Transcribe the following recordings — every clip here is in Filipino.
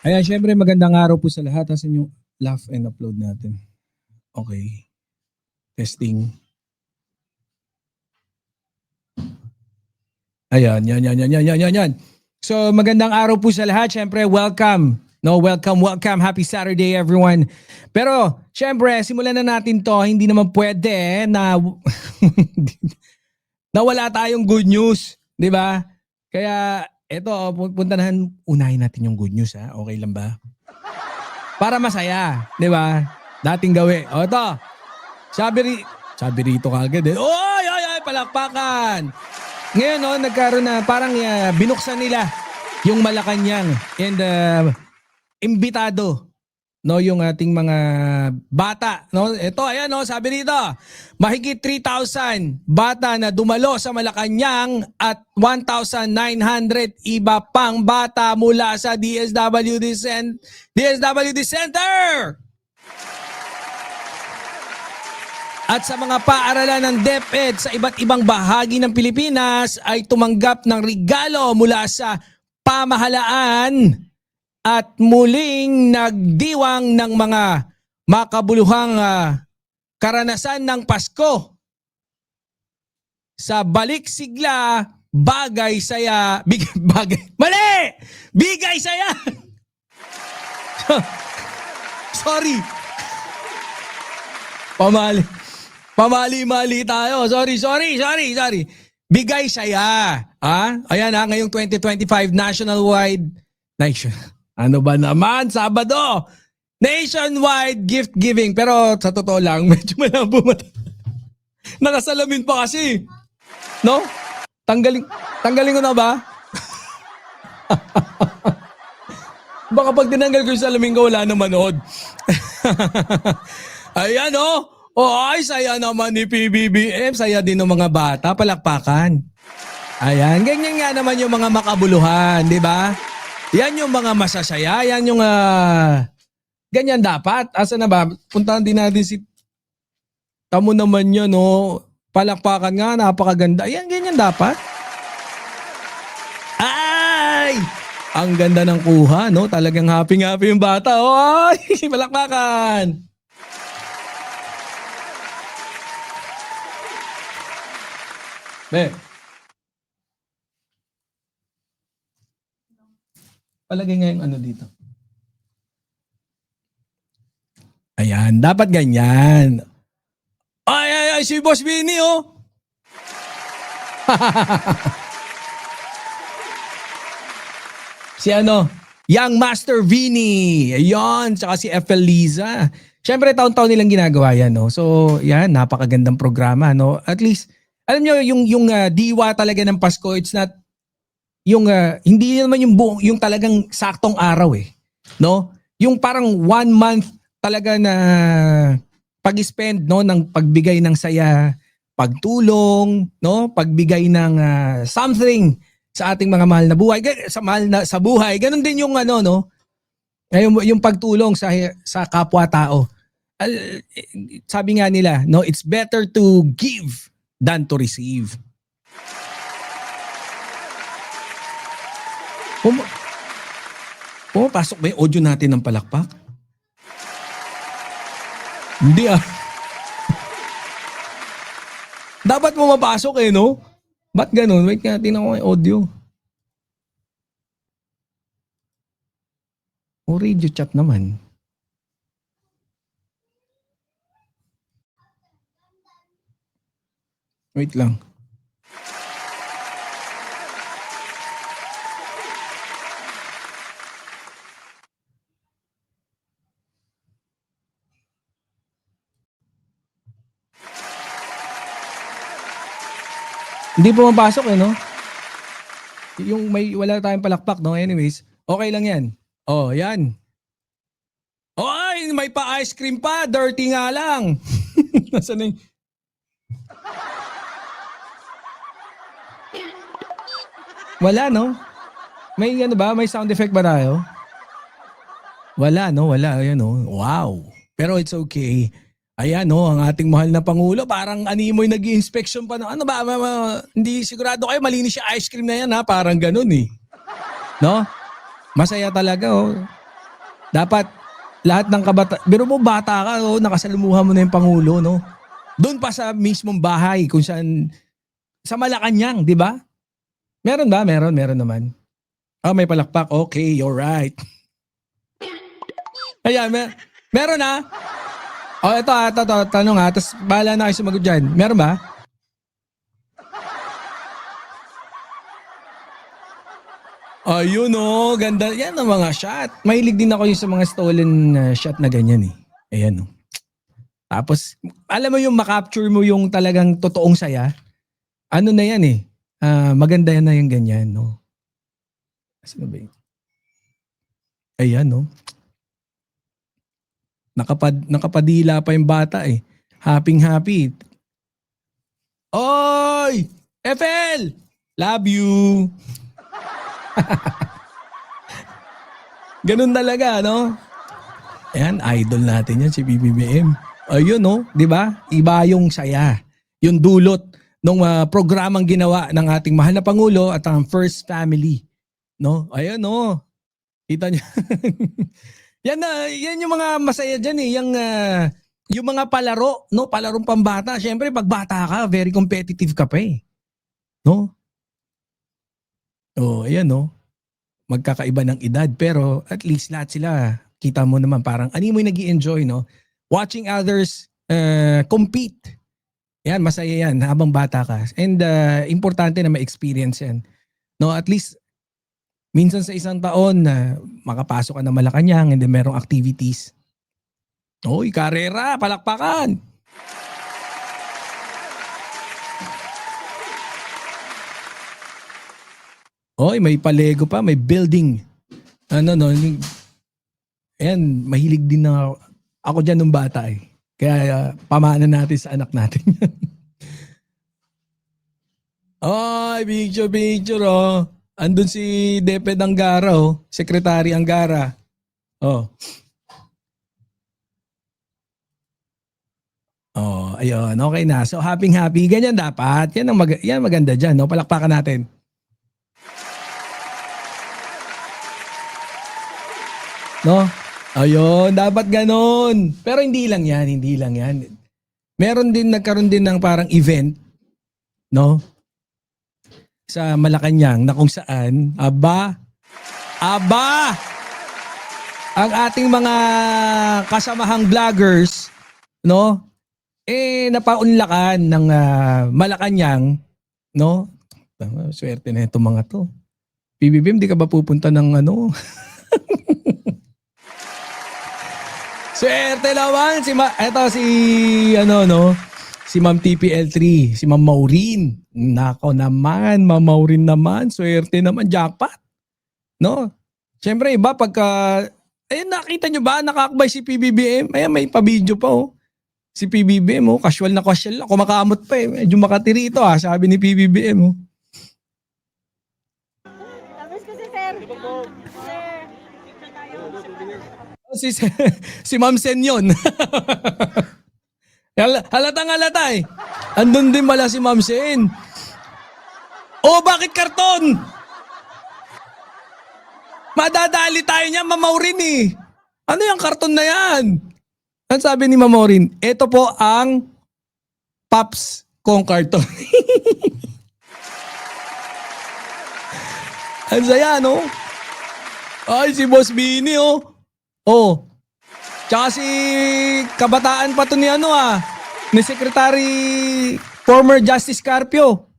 Ayan, syempre magandang araw po sa lahat. Asan yung laugh and upload natin? Okay. Testing. Ayan, yan. So magandang araw po sa lahat. Syempre, welcome. No, welcome. Happy Saturday everyone. Pero syempre, simulan na natin to. Hindi naman pwede na na wala tayong good news, 'di ba? Kaya eto, unahin natin yung good news ha. Okay lang ba? Para masaya, 'di ba? Dating gawi. O ito, sabi rito kagad eh. Oy, palakpakan. Ngayon no, nagkaroon na parang binuksan nila yung Malacanang and imbitado no yung ating mga bata no. Ito ayan no, sabi rito, mahigit 3,000 bata na dumalo sa Malacanang at 1,900 iba pang bata mula sa DSWD Center. At sa mga paaralan ng DepEd sa iba't ibang bahagi ng Pilipinas ay tumanggap ng regalo mula sa pamahalaan at muling nagdiwang ng mga makabuluhang karanasan ng Pasko. Sa balik sigla, bagay saya, bigay saya! Sorry. Pamali-mali tayo. Sorry. Bigay saya. Ayan ngayong 2025 Ano ba naman? Sabado. Nationwide gift giving. Pero sa totoo lang, medyo malabo mata. Nakasalamin pa kasi. No? Tanggalin ko na ba? Baka pag tinanggal ko yung salamin ko, wala na manood. Ayan ay saya naman ni PBBM. Saya din ng mga bata. Palakpakan. Ayan. Ganyan nga naman yung mga makabuluhan. Di ba? Yan yung mga masasaya. Yan yung ganyan dapat. Asa na ba? Puntahan din natin si tamo naman yun. Palakpakan nga. Napakaganda. Ayan, ganyan dapat. Ay! Ang ganda ng kuha. No? Talagang happy-happy yung bata. Ay! Palakpakan! Palagay nga yung ano dito. Ayan, dapat ganyan. Ay, si Boss Vinny Si Young Master Vinny. Ayun, tsaka si FL Liza. Siyempre, taon-taon nilang ginagawa yan, So, yan, napakagandang programa, At least, alam nyo, yung diwa talaga ng Pasko, it's not, yung, hindi naman yung talagang saktong araw no? Yung parang 1 month talaga na pag-spend, ng pagbigay ng saya, pagtulong, pagbigay ng something sa ating mga mahal na buhay, sa buhay. Ganun din yung yung pagtulong sa kapwa-tao. Sabi nga nila, it's better to give than to receive. Pumapasok ba yung audio natin ng palakpak? Hindi Dapat pumapasok no? Ba't ganun? Wait nga, tingnan ko yung audio. Radio chat naman. Wait lang. Hindi pumapasok no? Yung wala tayong palakpak, Anyways, okay lang yan. Yan. Ay, may pa-ice cream pa. Dirty nga lang. Nasaan na yung... Wala, May ba? May sound effect ba tayo? Wala, Wala. Ayan, Wow. Pero it's okay. Ayan, ang ating mahal na Pangulo. Parang animoy nag-i-inspection pa. Ano ba? Hindi sigurado kayo. Malinis yung ice cream na yan, Parang ganun, No? Masaya talaga, Dapat lahat ng biro mo bata ka, oh, nakasalumuhan mo na yung Pangulo, no? Doon pa sa mismong bahay kung saan, sa Malacanang, di ba? Meron ba? Meron naman. Ah, may palakpak. Okay, you're right. Ayan, meron na. Oh, ito, tanong ha. Tapos bahala na kayo sumagot dyan. Meron ba? Ayun oh, ganda. Yan ang mga shot. Mahilig din ako yung sa mga stolen shot na ganyan eh. Ayan oh. Tapos, alam mo yung makapture mo yung talagang totoong saya. Ano na yan eh. Maganda yan na yung ganyan, no? Sino ba yun? Ayan, no? Nakapadila pa yung bata eh. Happy. Oy! FL! Love you! Ganun talaga, no? Ayan, idol natin yan, si BBBM. Ayun, no? Di ba? Iba yung saya. Yung dulot ng programang ginawa ng ating mahal na Pangulo at ang First Family. No? Ayun, no? Kita niyo. yan yung mga masaya diyan eh, yung mga palaro, no, palarong pambata. Syempre pag bata ka, very competitive ka pa eh. No? Oh, ayan no. Magkakaiba ng edad pero at least lahat sila kita mo naman parang ano mo nag-i-enjoy, no? Watching others compete. Yan, masaya yan habang bata ka. And importante na ma-experience yan. No, at least minsan sa isang taon na makapasok ka na Malacanang and then merong activities. Oy, karera, palakpakan. Oy, may palego pa, may building. Ano no, ayan, mahilig din na ako dyan nung bata eh. Kaya pamana natin sa anak natin. Oy, picture oh. Andun si Deped Angara oh, Secretary Angara. Oh. Oh, ayun, okay na. So happy. Ganyan dapat. Yan maganda diyan, no? Palakpakan natin. No? Ayun, dapat ganon. Pero hindi lang yan. Nagkaroon din ng parang event, no? Sa Malacanang na kung saan, aba, ang ating mga kasamahang vloggers, no? Napaunlakan ng Malacanang, no? Swerte na itong mga to. PBBM, di ka ba pupunta ng ano? Swerte naman si Ma'am TPL3, si Ma'am Maureen. Nako naman, Ma'am Maureen naman, swerte naman, jackpot. No? Siyempre iba pagka nakita nyo ba nakakbay si PBBM? Ayan, may pa-video pa oh. Si PBBM oh, casual lang, kumakamot pa eh. Medyo makatiri ito sabi ni PBBM oh. Tapos kasi sir. Si Ma'am Sen yun. Halatang halata eh. Andun din pala si Ma'am Sen. Oh, bakit karton? Madadali tayo niya, Ma'am Maureen eh. Ano yung karton na yan? Ang sabi ni Ma'am Maureen, ito po ang Pops kong karton. Ang saya, no? Ay, si Boss Bini, oh. Oh. Tsaka si kabataan pa to ni ni Secretary former Justice Carpio.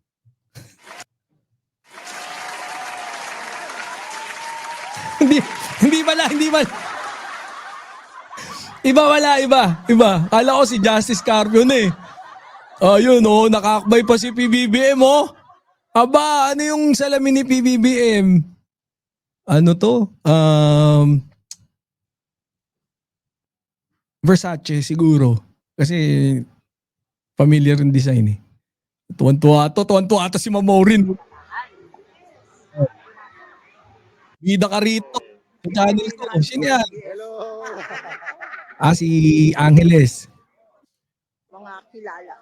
hindi pala. Iba. Kala ko si Justice Carpio na eh. Ayun oh, nakakbay pa si PBBM oh. Aba, ano yung salamin ni PBBM? Ano to? Versace siguro. Kasi familiar yung design eh. Tuwan-tuwa to si Ma'am Maureen. Bida ka rito. Sa channel ko. Sino yan? Si Angeles. Mga kilala.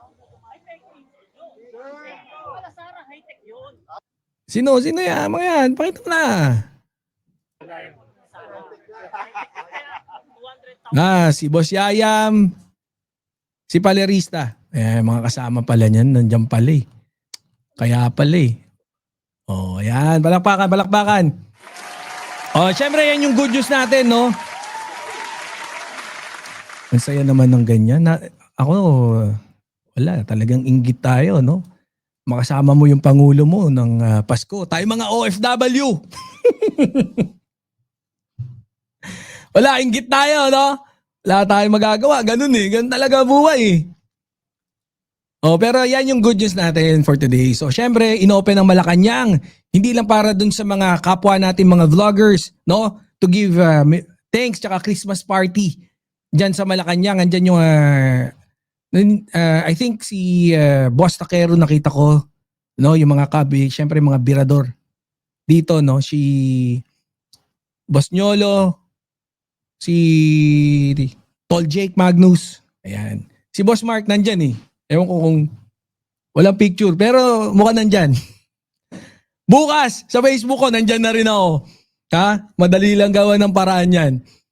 Sino yan? Mga yan. Pakita mo na. Si Boss Yayam, si Palerista. Mga kasama pala niyan, nandiyan pala eh. Kaya pala eh. Ayan, balakbakan, balakbakan. Syempre yan yung good news natin, no? Ang saya naman ng ganyan. Ako, wala, talagang inggit tayo, no? Makasama mo yung Pangulo mo ng Pasko. Tayo mga OFW. Wala, inggit tayo, no? Wala tayong magagawa. Ganun eh. Ganun talaga buhay eh. Pero yan yung good news natin for today. So, syempre, inopen ng Malacanang. Hindi lang para dun sa mga kapwa natin, mga vloggers, no? To give thanks tsaka Christmas party. Diyan sa Malacanang, andyan yung I think si Boss Takero nakita ko, no, yung mga kabi, syempre mga birador dito, no, si Boss Nyolo, si Tol Jake Magnus, ayan. Si Boss Mark nandyan eh. Ewan ko kung walang picture, pero mukhang nandyan. Bukas, sa Facebook ko, nandyan na rin ako. Ha? Madali lang gawa ng paraan yan.